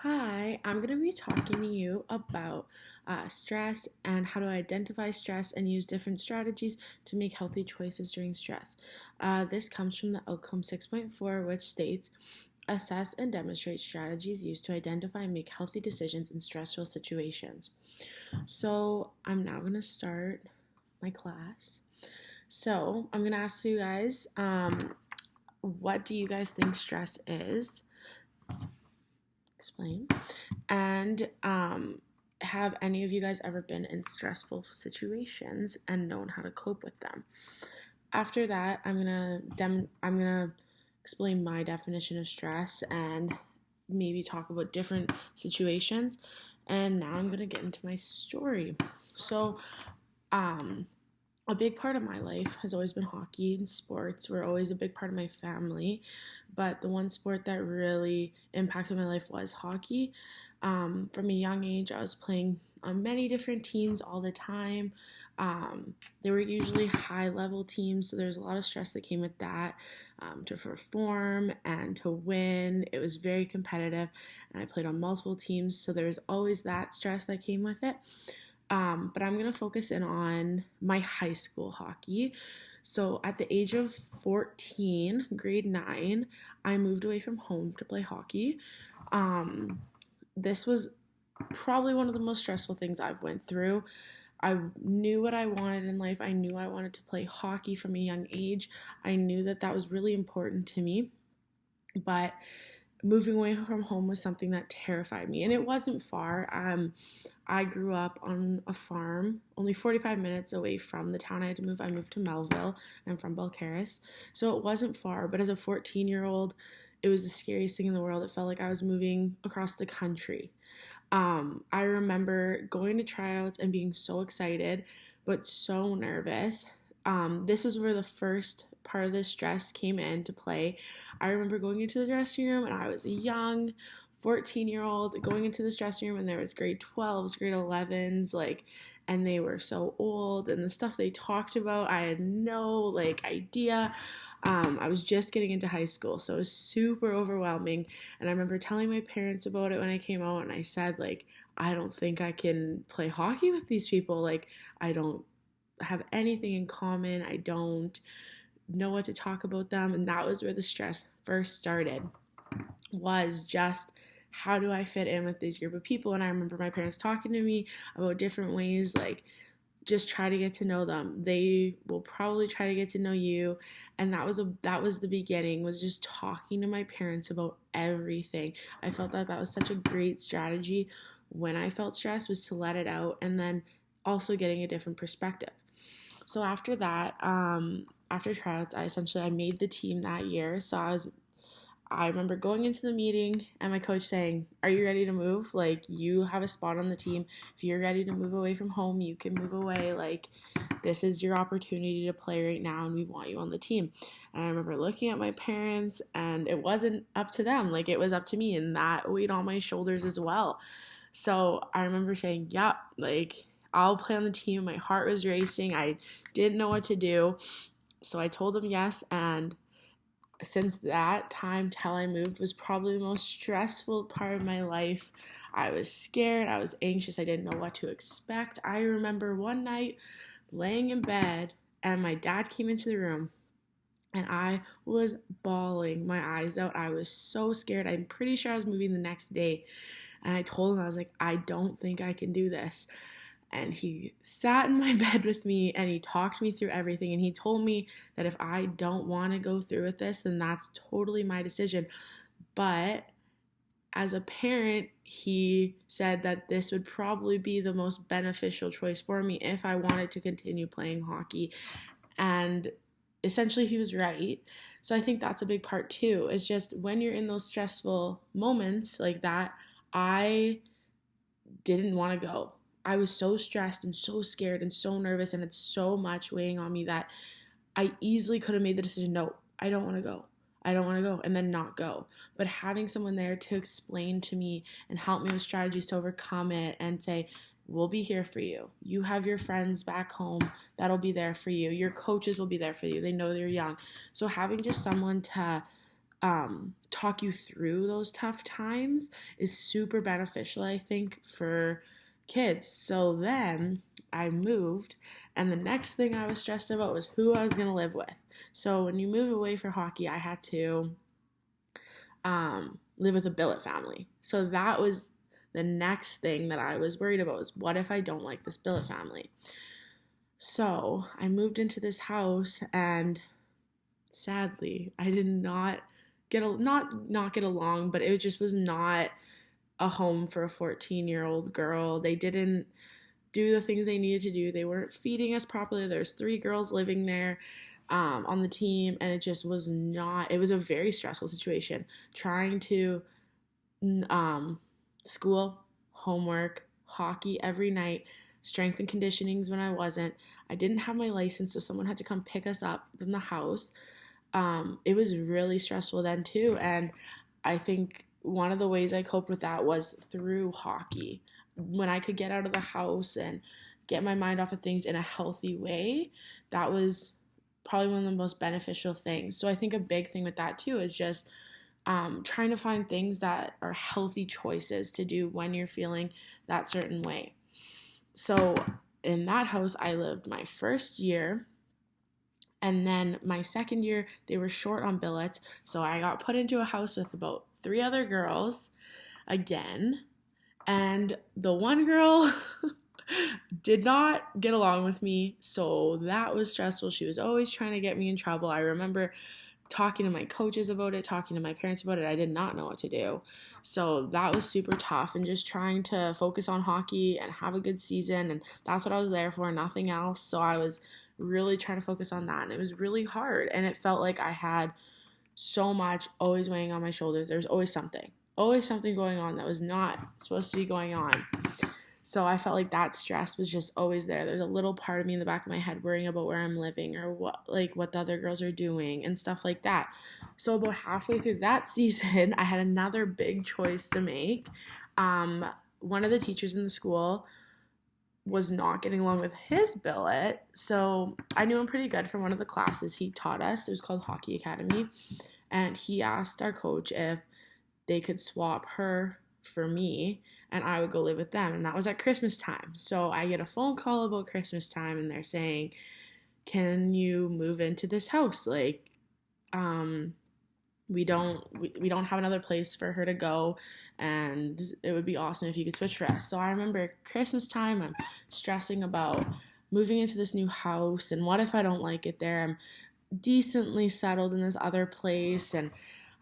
Hi, I'm going to be talking to you about stress and how to identify stress and use different strategies to make healthy choices during stress. This comes from the Outcome 6.4, which states assess and demonstrate strategies used to identify and make healthy decisions in stressful situations. So, I'm now going to start my class. So, I'm going to ask you guys what do you guys think stress is? Explain. And have any of you guys ever been in stressful situations and known how to cope with them? After that, I'm gonna explain my definition of stress and maybe talk about different situations. And now I'm gonna get into my story. So, um, a big part of my life has always been hockey and sports were always a big part of my family, but the one sport that really impacted my life was hockey. From a young age, I was playing on many different teams all the time. They were usually high level teams, so there's a lot of stress that came with that, to perform and to win. It was very competitive, and I played on multiple teams, so there was always that stress that came with it. But I'm going to focus in on my high school hockey. So at the age of 14, grade 9, I moved away from home to play hockey. This was probably one of the most stressful things I've went through. I knew what I wanted in life. I knew I wanted to play hockey from a young age. I knew that that was really important to me. But moving away from home was something that terrified me, and it wasn't far. I grew up on a farm only 45 minutes away from the town I had to move. I moved to Melville, and I'm from Belcaris, so it wasn't far. But as a 14-year-old, it was the scariest thing in the world. It felt like I was moving across the country. I remember going to tryouts and being so excited, but so nervous. This was where the first part of the stress came into play. I remember going into the dressing room, and I was a young 14-year-old going into this dressing room, and there was grade 12s, grade 11s, like, and they were so old, and the stuff they talked about, I had no idea. I was just getting into high school, so it was super overwhelming. And I remember telling my parents about it when I came out, and I said, I don't think I can play hockey with these people. I don't have anything in common. I don't know what to talk about them. And that was where the stress first started, was just how do I fit in with this group of people? And I remember my parents talking to me about different ways, just try to get to know them. They will probably try to get to know you. And that was the beginning, was just talking to my parents about everything. I felt that that was such a great strategy when I felt stressed, was to let it out, and then also getting a different perspective. So after that, after tryouts, I made the team that year. So I remember going into the meeting and my coach saying, "Are you ready to move? You have a spot on the team. If you're ready to move away from home, you can move away. This is your opportunity to play right now, and we want you on the team." And I remember looking at my parents, and it wasn't up to them. It was up to me, and that weighed on my shoulders as well. So I remember saying, "Yeah, I'll play on the team." My heart was racing. I didn't know what to do. So I told them yes, and since that time till I moved was probably the most stressful part of my life. I was scared, I was anxious, I didn't know what to expect. I remember one night laying in bed, and my dad came into the room, and I was bawling my eyes out. I was so scared. I'm pretty sure I was moving the next day. And I told him, I was like, "I don't think I can do this." And he sat in my bed with me, and he talked me through everything, and he told me that if I don't want to go through with this, then that's totally my decision. But as a parent, he said that this would probably be the most beneficial choice for me if I wanted to continue playing hockey. And essentially, he was right. So I think that's a big part too. Is just when you're in those stressful moments like that, I didn't want to go. I was so stressed and so scared and so nervous, and it's so much weighing on me that I easily could have made the decision, no, I don't want to go. I don't want to go, and then not go. But having someone there to explain to me and help me with strategies to overcome it and say, "We'll be here for you. You have your friends back home that'll be there for you. Your coaches will be there for you. They know you're young." So having just someone to talk you through those tough times is super beneficial, I think, for kids. So then I moved, and the next thing I was stressed about was who I was going to live with. So when you move away for hockey, I had to live with a billet family. So that was the next thing that I was worried about, was what if I don't like this billet family? So I moved into this house, and sadly, I did not not get along, but it just was not a home for a 14-year-old girl. They didn't do the things they needed to do. They weren't feeding us properly. There's 3 girls living there on the team, and it just was not. It was a very stressful situation. Trying to school, homework, hockey every night, strength and conditionings when I wasn't. I didn't have my license, so someone had to come pick us up from the house. It was really stressful then too, and I think one of the ways I coped with that was through hockey. When I could get out of the house and get my mind off of things in a healthy way, that was probably one of the most beneficial things. So I think a big thing with that too is just trying to find things that are healthy choices to do when you're feeling that certain way. So in that house, I lived my first year. And then my second year, they were short on billets. So I got put into a house with about 3 other girls again. And the one girl did not get along with me. So that was stressful. She was always trying to get me in trouble. I remember talking to my coaches about it, talking to my parents about it. I did not know what to do. So that was super tough, and just trying to focus on hockey and have a good season. And that's what I was there for, nothing else. So I was really trying to focus on that, and it was really hard. And it felt like I had so much always weighing on my shoulders. There's always something going on that was not supposed to be going on. So I felt like that stress was just always there. There's a little part of me in the back of my head worrying about where I'm living, or what the other girls are doing and stuff like that. So about halfway through that season, I had another big choice to make. One of the teachers in the school was not getting along with his billet, so I knew him pretty good from one of the classes he taught us. It was called Hockey Academy, and he asked our coach if they could swap her for me, and I would go live with them. And that was at Christmas time. So I get a phone call about Christmas time, and they're saying, can you move into this house? Like, we don't have another place for her to go, and it would be awesome if you could switch for us. So I remember Christmas time, I'm stressing about moving into this new house, and what if I don't like it there? I'm decently settled in this other place, and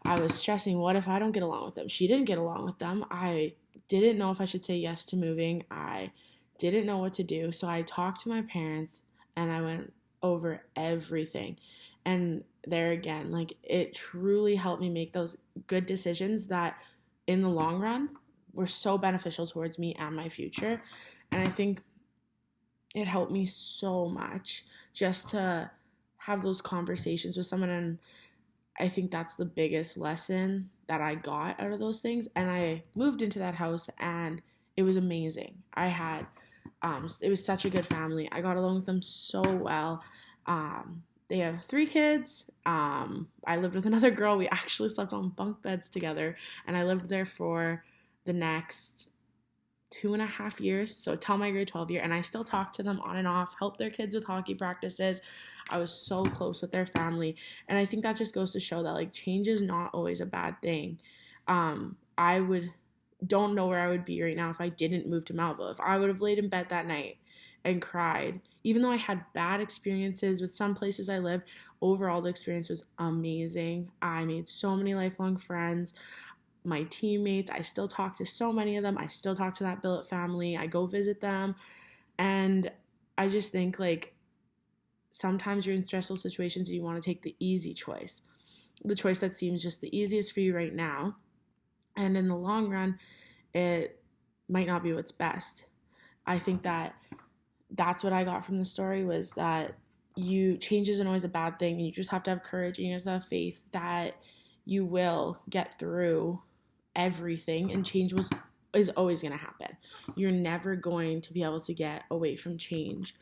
I was stressing, what if I don't get along with them? She didn't get along with them. I didn't know if I should say yes to moving. I didn't know what to do. So I talked to my parents, and I went over everything. And there again, like, it truly helped me make those good decisions that in the long run were so beneficial towards me and my future. And I think it helped me so much just to have those conversations with someone. And I think that's the biggest lesson that I got out of those things. And I moved into that house, and it was amazing. I had, it was such a good family. I got along with them so well. They have 3 kids. I lived with another girl. We actually slept on bunk beds together, and I lived there for the next 2.5 years, so till my grade 12 year, and I still talk to them on and off, help their kids with hockey practices. I was so close with their family, and I think that just goes to show that, like, change is not always a bad thing. Don't know where I would be right now if I didn't move to Melville. If I would have laid in bed that night and cried, even though I had bad experiences with some places I lived, overall the experience was amazing. I made so many lifelong friends. My teammates, I still talk to so many of them. I still talk to that billet family. I go visit them. And I just think, like, sometimes you're in stressful situations and you want to take the easy choice, the choice that seems just the easiest for you right now. And in the long run, it might not be what's best. I think that's what I got from the story, was that change isn't always a bad thing, and you just have to have courage, and you just have faith that you will get through everything, and change is always going to happen. You're never going to be able to get away from change.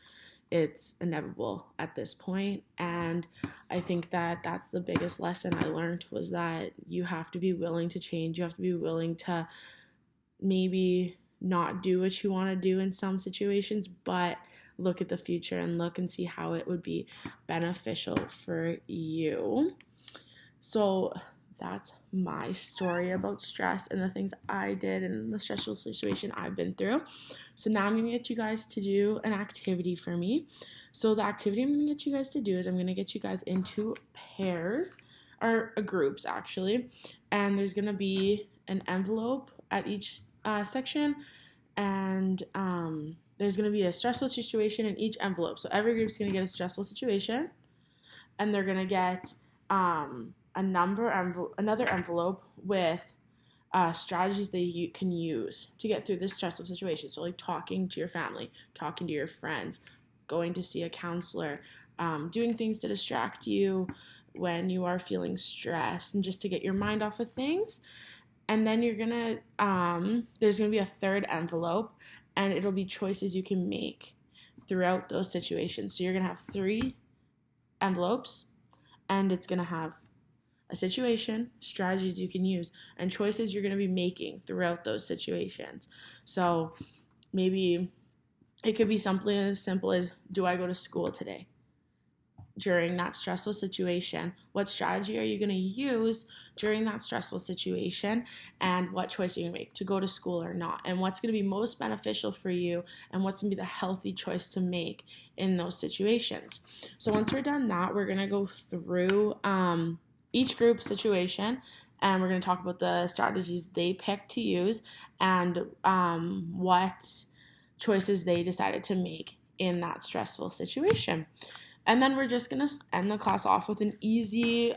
it's inevitable at this point. And I think that that's the biggest lesson I learned, was that you have to be willing to change. You have to be willing to maybe not do what you want to do in some situations, but look at the future and look and see how it would be beneficial for you. So that's my story about stress and the things I did and the stressful situation I've been through. So now I'm going to get you guys to do an activity for me. So the activity I'm going to get you guys to do is I'm going to get you guys into pairs, or groups actually, and there's going to be an envelope at each section, and there's going to be a stressful situation in each envelope. So every group's going to get a stressful situation, and they're going to get another envelope with strategies that you can use to get through this stressful situation. So like talking to your family, talking to your friends, going to see a counselor, doing things to distract you when you are feeling stressed, and just to get your mind off of things. And then you're gonna there's gonna be a third envelope, and it'll be choices you can make throughout those situations. So you're gonna have 3 envelopes, and it's gonna have a situation, strategies you can use, and choices you're going to be making throughout those situations. So maybe it could be something as simple as, do I go to school today? During that stressful situation, what strategy are you going to use during that stressful situation, and what choice are you going to make to go to school or not, and what's going to be most beneficial for you, and what's going to be the healthy choice to make in those situations. So once we're done that, we're going to go through each group situation, and we're going to talk about the strategies they picked to use, and what choices they decided to make in that stressful situation. And then we're just going to end the class off with an easy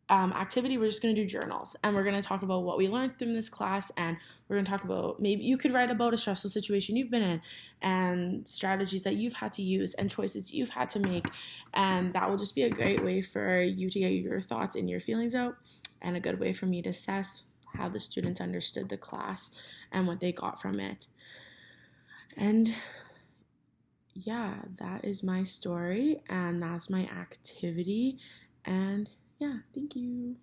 activity. We're just going to do journals, and we're going to talk about what we learned in this class, and we're going to talk about, maybe you could write about a stressful situation you've been in, and strategies that you've had to use, and choices you've had to make, and that will just be a great way for you to get your thoughts and your feelings out, and a good way for me to assess how the students understood the class and what they got from it. And yeah, that is my story, and that's my activity, and yeah, thank you.